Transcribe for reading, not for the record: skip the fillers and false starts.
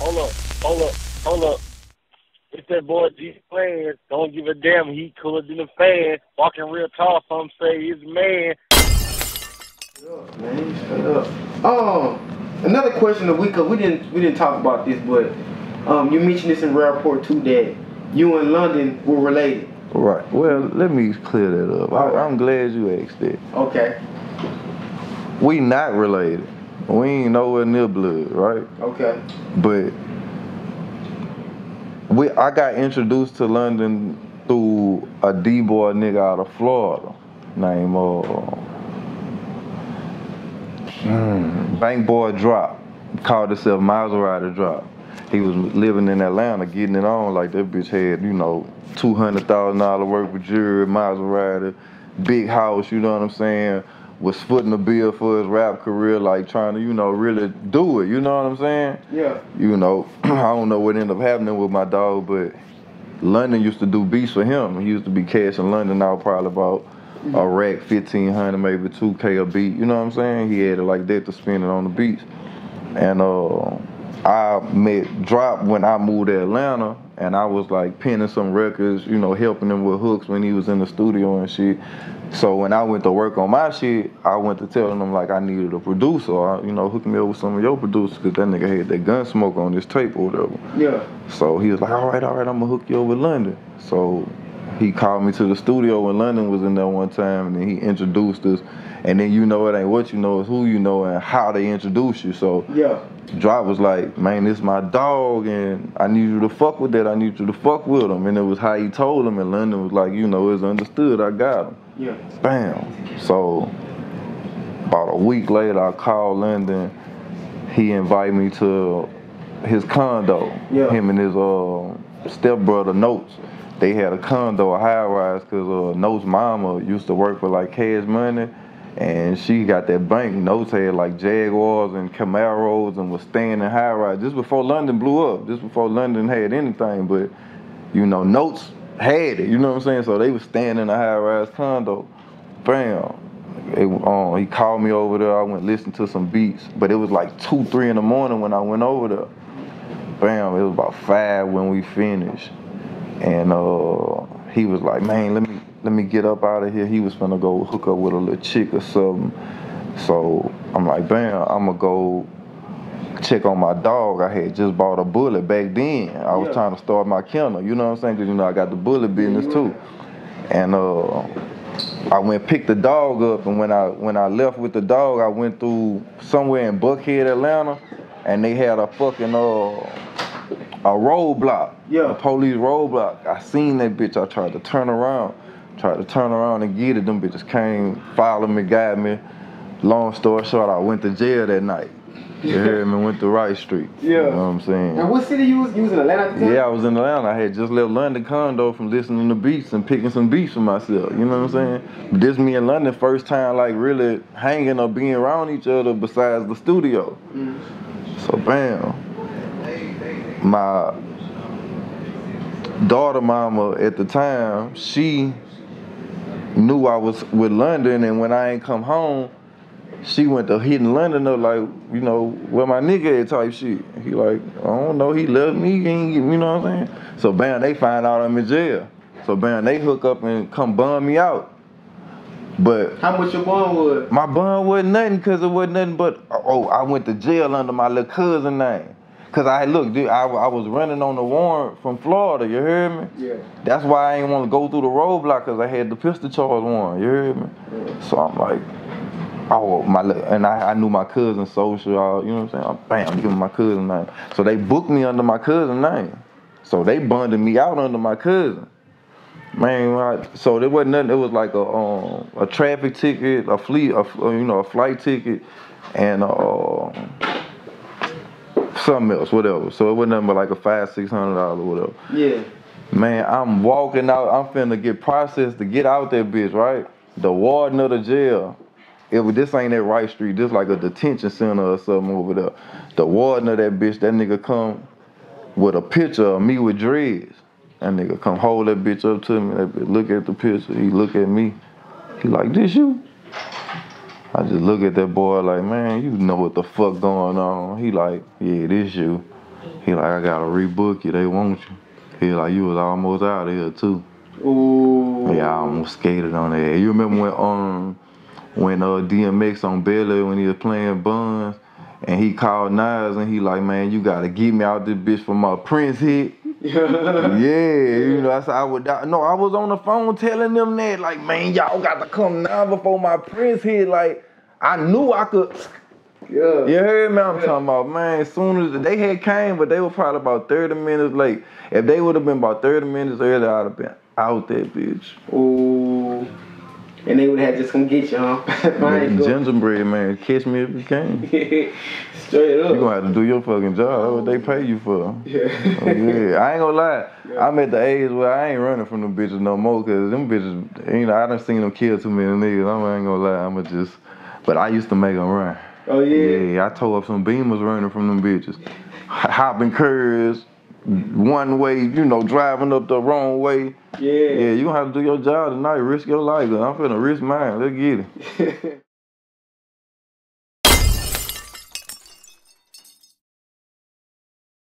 Hold up. It's that boy Changeofplanz. Don't give a damn. He cooler than a fan. Walking real tall, some say he's a man. Man, straight up. Another question of the week, cause we didn't talk about this, but you mentioned this in Rare Report too, that you and London were related. Right. Well, let me clear that up. I'm glad you asked that. Okay. We not related. We ain't nowhere near blood, right? Okay. But I got introduced to London through a D-boy nigga out of Florida named Bank Boy Drop. Called himself Maserati Drop. He was living in Atlanta, getting it on like that bitch had, you know, $200,000 worth of jewelry, Maserati, big house, you know what I'm saying? Was footing the bill for his rap career, like trying to, you know, really do it, you know what I'm saying? Yeah. You know, I don't know what ended up happening with my dog, but London used to do beats for him. He used to be cashing London out probably about a rack, 1,500, maybe 2K a beat, you know what I'm saying? He had it like that to spend it on the beats. And I met Drop when I moved to Atlanta, and I was like penning some records, you know, helping him with hooks when he was in the studio and shit. So when I went to work on my shit, I went to telling him like I needed a producer, you know, hook me up with some of your producers, cause that nigga had that gun smoke on his tape or whatever. Yeah. So he was like, all right, I'm gonna hook you up with London. So he called me to the studio when London was in there one time, and then he introduced us. And then you know it ain't what you know, it's who you know and how they introduce you. So yeah. Drop was like, man, this my dog, and I need you to fuck with that. I need you to fuck with him. And it was how he told him, and London was like, you know, it's understood, I got him. Yeah. Bam. So about a week later, I called London. He invited me to his condo. Yeah. Him and his stepbrother, Notes. They had a condo, a high-rise, because Notes' mama used to work for like Cash Money, and she got that bank. Notes had like Jaguars and Camaros and was staying in high-rise. Just before London blew up, just before London had anything, but you know, Notes had it, you know what I'm saying? So they was staying in a high-rise condo. Bam. He called me over there. I went listen to some beats, but it was like 2, 3 in the morning when I went over there. Bam, it was about 5 when we finished. And he was like, man, let me get up out of here. He was finna go hook up with a little chick or something. So I'm like, bam, I'm gonna go check on my dog. I had just bought a bullet back then. I was trying to start my kennel, you know what I'm saying? Cause you know I got the bullet business too. And I went pick the dog up, and when I left with the dog, I went through somewhere in Buckhead, Atlanta, and they had a fucking a roadblock, a police roadblock. I seen that bitch. I tried to turn around and get it. Them bitches came, followed me, got me. Long story short, I went to jail that night. You heard me? Went to Wright Street. Yeah. You know what I'm saying? And what city you was? You was in Atlanta at the time? Yeah, I was in Atlanta. I had just left London condo from listening to beats and picking some beats for myself. You know what I'm saying? But this me and London first time like really hanging or being around each other besides the studio. So bam. My daughter mama at the time, she knew I was with London, and when I ain't come home, she went to hitting London up like, you know, where my nigga at type shit. He like, I don't know, he left me, he ain't, you know what I'm saying? So bam, they find out I'm in jail. So bam, they hook up and come bum me out. But how much your bond was? My bond wasn't nothing, cause it wasn't nothing but, I went to jail under my little cousin name. Cause look, dude, I was running on the warrant from Florida, you heard me? Yeah. That's why I ain't want to go through the roadblock, cause I had the pistol charge warrant, you heard me? Yeah. So I'm like, I knew my cousin's social, you know what I'm saying? Bam, I'm giving my cousin name. So they booked me under my cousin's name. So they bonded me out under my cousin. Man, so there wasn't nothing. It was like a traffic ticket, a flight ticket, and something else, whatever. So it wasn't nothing but like a $500-600 or whatever. Yeah. Man, I'm walking out. I'm finna get processed to get out that bitch, right? The warden of the jail. This ain't at Wright Street. This like a detention center or something over there. The warden of that bitch, that nigga come with a picture of me with dreads. That nigga come hold that bitch up to me. That bitch look at the picture. He look at me. He like, this you? I just look at that boy like, man, you know what the fuck going on. He like, yeah, this you. He like, I gotta rebook you, they want you. He like, you was almost out of here too. Ooh. Yeah, I almost skated on that. You remember when DMX on Belly when he was playing Buns and he called Nas and he like, man, you gotta get me out this bitch for my Prince hit. Yeah, you know, that's how I would die. No, I was on the phone telling them that, like, man, y'all got to come now before my Prince hit. Like, I knew I could. Yeah. You heard me? I'm talking about, man, as soon as they had came, but they were probably about 30 minutes late. If they would have been about 30 minutes early, I'd have been out that bitch. Ooh. And they would have just come get you, huh? Gingerbread, man, catch me if you can. Straight up. You gonna have to do your fucking job. That's what they pay you for. Yeah. Oh, yeah. I ain't gonna lie. Yeah. I'm at the age where I ain't running from them bitches no more, cause them bitches, you know, I done seen them kill too many niggas. I ain't gonna lie. I'ma just, but I used to make them run. Oh yeah. Yeah, I tore up some Beamers running from them bitches. Hopping curves, one way, you know, driving up the wrong way. Yeah. Yeah, you gonna have to do your job tonight, risk your life. I'm finna risk mine. Let's get it.